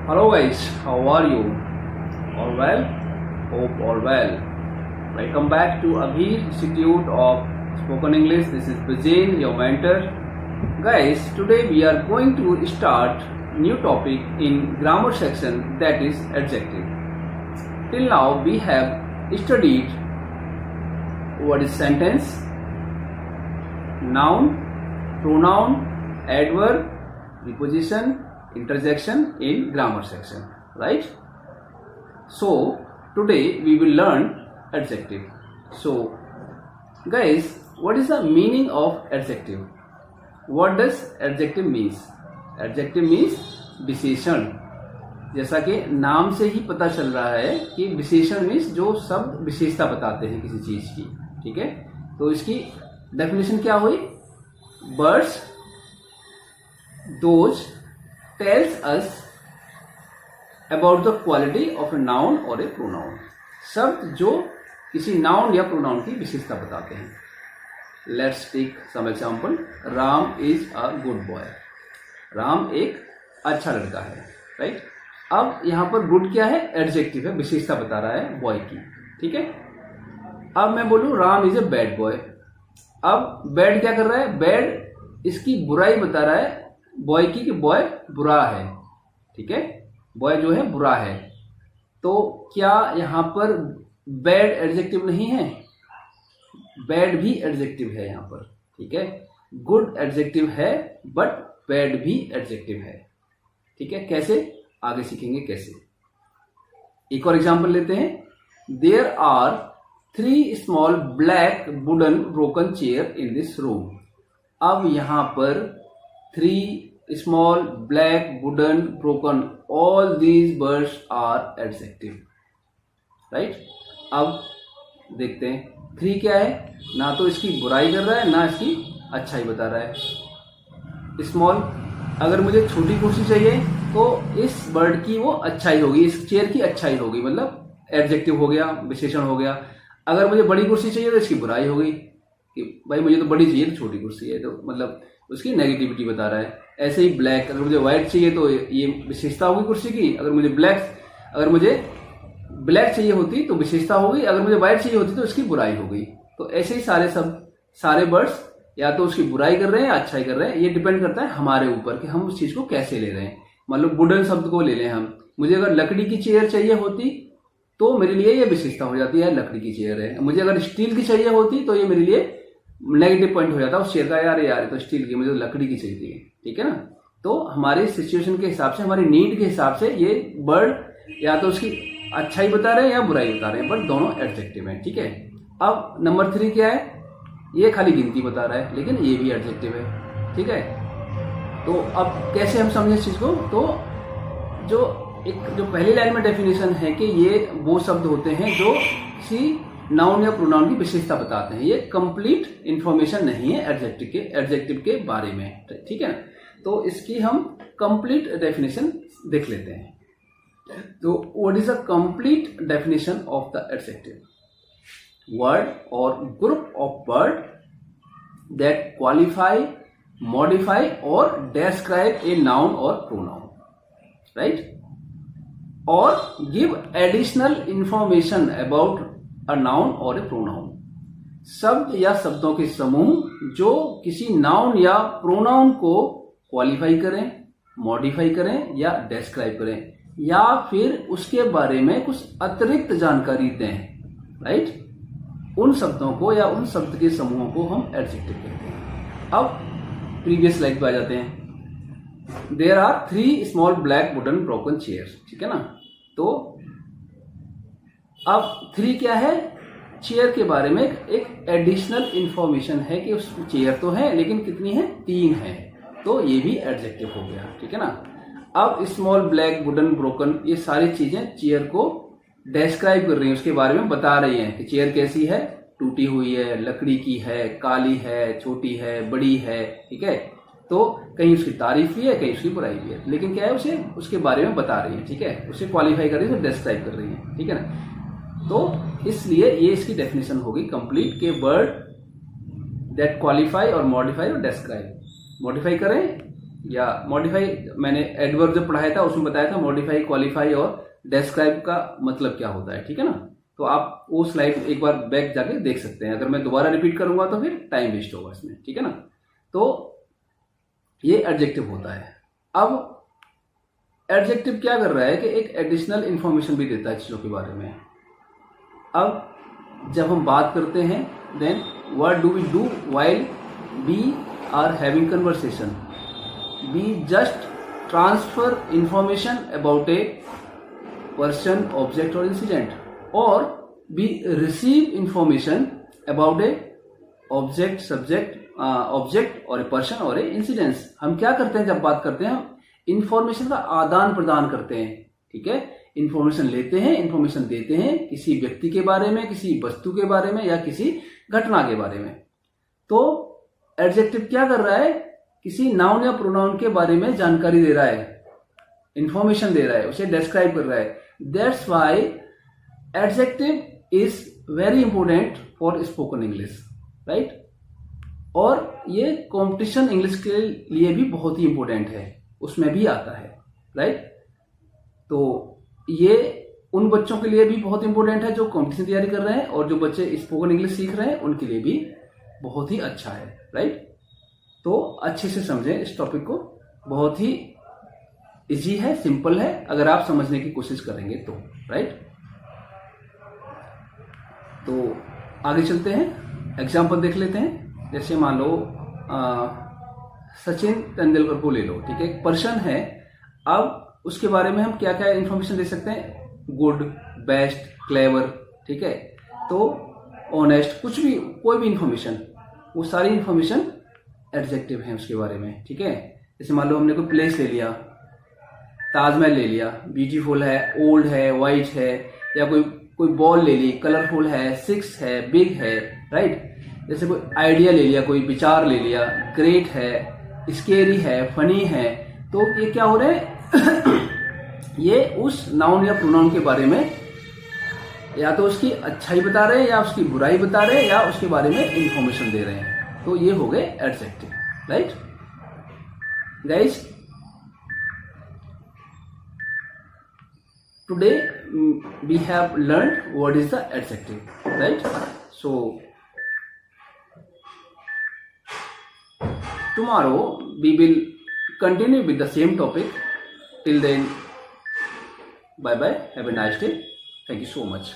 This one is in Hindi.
Hello guys, how are you? All well? Hope all well. Welcome back to Abhi Institute of Spoken English. This is Vijay, your mentor. Guys, today we are going to start new topic in grammar section, that is adjective. Till now we have studied what is sentence, noun, pronoun, adverb, preposition, interjection in grammar section, right? So today we will learn adjective. So guys, what is the meaning of adjective? What does adjective means? Adjective means विशेषण. जैसा कि नाम से ही पता चल रहा है कि विशेषण मीन्स जो शब्द विशेषता बताते हैं किसी चीज की. ठीक है, तो इसकी डेफिनेशन क्या हुई? Words those tells us about the quality of a noun or a pronoun. शब्द जो किसी नाउन या प्रोनाउन की विशेषता बताते हैं. Let's take some example. Ram is a good boy. Ram एक अच्छा लड़का है, राइट? अब यहां पर गुड क्या है? एडजेक्टिव है, विशेषता बता रहा है बॉय की. ठीक है, अब मैं बोलूं Ram is a bad boy. अब बैड क्या कर रहा है? बैड इसकी बुराई बता रहा है बॉय की, कि बॉय बुरा है. ठीक है, बॉय जो है बुरा है. तो क्या यहां पर बैड एडजेक्टिव नहीं है? बैड भी एडजेक्टिव है यहां पर. ठीक है, गुड एडजेक्टिव है बट बैड भी एडजेक्टिव है. ठीक है, कैसे? आगे सीखेंगे कैसे. एक और एग्जांपल लेते हैं. There are 3 small black wooden broken chair in this room. अब यहां पर 3 small black wooden broken, all these words are adjective, right? अब देखते हैं 3 क्या है. ना तो इसकी बुराई कर रहा है ना इसकी अच्छाई बता रहा है. स्मॉल, अगर मुझे छोटी कुर्सी चाहिए तो इस वर्ड की वो अच्छाई होगी, इस चेयर की अच्छाई होगी, मतलब एडजेक्टिव हो गया, विशेषण हो गया. अगर मुझे बड़ी कुर्सी चाहिए तो इसकी बुराई होगी कि भाई मुझे तो बड़ी चाहिए, तो छोटी कुर्सी है, तो मतलब उसकी नेगेटिविटी बता रहा है. ऐसे ही ब्लैक, अगर मुझे व्हाइट चाहिए तो ये विशेषता होगी कुर्सी की. अगर मुझे ब्लैक चाहिए होती तो विशेषता होगी, अगर मुझे व्हाइट चाहिए होती तो इसकी बुराई होगी. तो ऐसे ही सारे वर्ड्स या तो उसकी बुराई कर रहे हैं या अच्छाई कर रहे हैं. ये डिपेंड करता है हमारे ऊपर कि हम उस चीज को कैसे ले रहे हैं. मतलब वुडन शब्द को ले लें हम, मुझे अगर लकड़ी की चेयर चाहिए होती तो मेरे लिए ये विशेषता हो जाती है, लकड़ी की चेयर है. मुझे अगर स्टील की चाहिए होती तो ये मेरे लिए नेगेटिव पॉइंट हो जाता है उस चेयर का. यार तो स्टील की, मुझे तो लकड़ी की चाहिए. ठीक है ना. तो हमारे सिचुएशन के हिसाब से, हमारी नीड के हिसाब से ये वर्ड या तो उसकी अच्छाई बता रहे हैं या बुराई बता रहे हैं, बट दोनों एडजेक्टिव हैं. ठीक है, अब नंबर 3 क्या है? ये खाली गिनती बता रहा है लेकिन ये भी एडजेक्टिव है. ठीक है, तो अब कैसे हम समझे इस चीज को? तो जो पहली लाइन में डेफिनेशन है कि ये वो शब्द होते हैं जो किसी नाउन या प्रोनाउन की विशेषता बताते हैं. ये कंप्लीट इंफॉर्मेशन नहीं है एडजेक्टिव के बारे में. ठीक है ना. तो इसकी हम कंप्लीट डेफिनेशन देख लेते हैं. तो what is a complete definition of the adjective? Word और group of word that qualify, modify और describe a noun or pronoun, right? Or give additional information about a noun or a pronoun. शब्द या शब्दों के समूह जो किसी नाउन या प्रोनाउन को क्वालिफाई करें, मॉडिफाई करें या डिस्क्राइब करें, या फिर उसके बारे में कुछ अतिरिक्त जानकारी दें, राइट? उन शब्दों को या उन शब्द के समूहों को हम एडजेक्टिव कहते हैं. अब प्रीवियस स्लाइड पे आ जाते हैं. There are 3 small black wooden broken chairs. ठीक है ना. तो अब 3 क्या है? चेयर के बारे में एक एडिशनल इंफॉर्मेशन है कि उस चेयर तो है लेकिन कितनी है? 3 है. तो ये भी एडजेक्टिव हो गया. ठीक है ना. अब स्मॉल ब्लैक वुडन ब्रोकन, ये सारी चीजें चेयर को डिस्क्राइब कर रही हैं, उसके बारे में बता रही हैं कि चेयर कैसी है, टूटी हुई है, लकड़ी की है, काली है, छोटी है, बड़ी है. ठीक है, तो कहीं उसकी तारीफ भी है, कहीं उसकी बुराई भी है, लेकिन क्या है, उसे उसके बारे में बता रही है. ठीक है, उसे क्वालिफाई कर रही है, डिस्क्राइब कर रही है. ठीक है ना. तो इसलिए ये इसकी डेफिनेशन होगी कंप्लीट के वर्ड दैट क्वालिफाई और मॉडिफाई और डिस्क्राइब. मॉडिफाई करें या मॉडिफाई, मैंने एडवर्ब जब पढ़ाया था उसमें बताया था मॉडिफाई, क्वालिफाई और डिस्क्राइब का मतलब क्या होता है, ठीक है ना। तो आप वो स्लाइड एक बार बैक जाके देख सकते हैं, अगर मैं दोबारा रिपीट करूंगा तो फिर टाइम वेस्ट होगा इसमें, ठीक है ना। तो ये एडजेक्टिव होता है। अब एडजेक्टिव क्या कर रहा है कि एक एडिशनल इंफॉर्मेशन भी देता है चीजों के बारे में। अब जब हम बात करते हैं, then what do we do while we are having conversation? We just transfer information about a person, object और इंसिडेंट, और we receive information about a object, subject, object और ए पर्सन और ए इंसिडेंस। हम क्या करते हैं जब बात करते हैं, हम इंफॉर्मेशन का आदान प्रदान करते हैं, ठीक है। इंफॉर्मेशन लेते हैं, इंफॉर्मेशन देते हैं किसी व्यक्ति के बारे में, किसी वस्तु के बारे में या किसी घटना के बारे में। तो एडजेक्टिव क्या कर रहा है, किसी नाउन या प्रोनाउन के बारे में जानकारी दे रहा है, इंफॉर्मेशन दे रहा है, उसे डिस्क्राइब कर रहा है। That's why adjective is very important for spoken English, right. और ये कंपटीशन इंग्लिश के लिए भी बहुत ही इंपॉर्टेंट है, उसमें भी आता है, राइट। तो ये उन बच्चों के लिए भी बहुत इंपॉर्टेंट है जो कंपटीशन तैयारी कर रहे हैं, और जो बच्चे स्पोकन इंग्लिश सीख रहे हैं उनके लिए भी बहुत ही अच्छा है, राइट। तो अच्छे से समझें इस टॉपिक को, बहुत ही इजी है, सिंपल है, अगर आप समझने की कोशिश करेंगे तो, राइट। तो आगे चलते हैं, एग्जाम्पल देख लेते हैं। जैसे मान लो सचिन तेंदुलकर को ले लो, ठीक है, एक पर्सन है। अब उसके बारे में हम क्या क्या इंफॉर्मेशन दे सकते हैं, गुड, बेस्ट, क्लेवर, ठीक है, तो ऑनेस्ट, कुछ भी, कोई भी इंफॉर्मेशन, वो सारी इंफॉर्मेशन एडजेक्टिव है उसके बारे में, ठीक है। जैसे मान लो हमने कोई प्लेस ले लिया, ताजमहल ले लिया, ब्यूटीफुल है, ओल्ड है, वाइट है, या कोई बॉल ले ली, कलरफुल है, सिक्स है, बिग है, राइट। जैसे कोई आइडिया ले लिया, कोई विचार ले लिया, ग्रेट है, स्केरी है, फनी है, तो ये क्या हो रहे हैं ये उस नाउन या प्रोनाउन के बारे में या तो उसकी अच्छाई बता रहे हैं, या उसकी बुराई बता रहे हैं, या उसके बारे में इंफॉर्मेशन दे रहे हैं। तो ये हो गए adjective, right guys. Today we have learned what is the adjective, right? So tomorrow we will continue with the same topic. Till then, bye bye, have a nice day, thank you so much.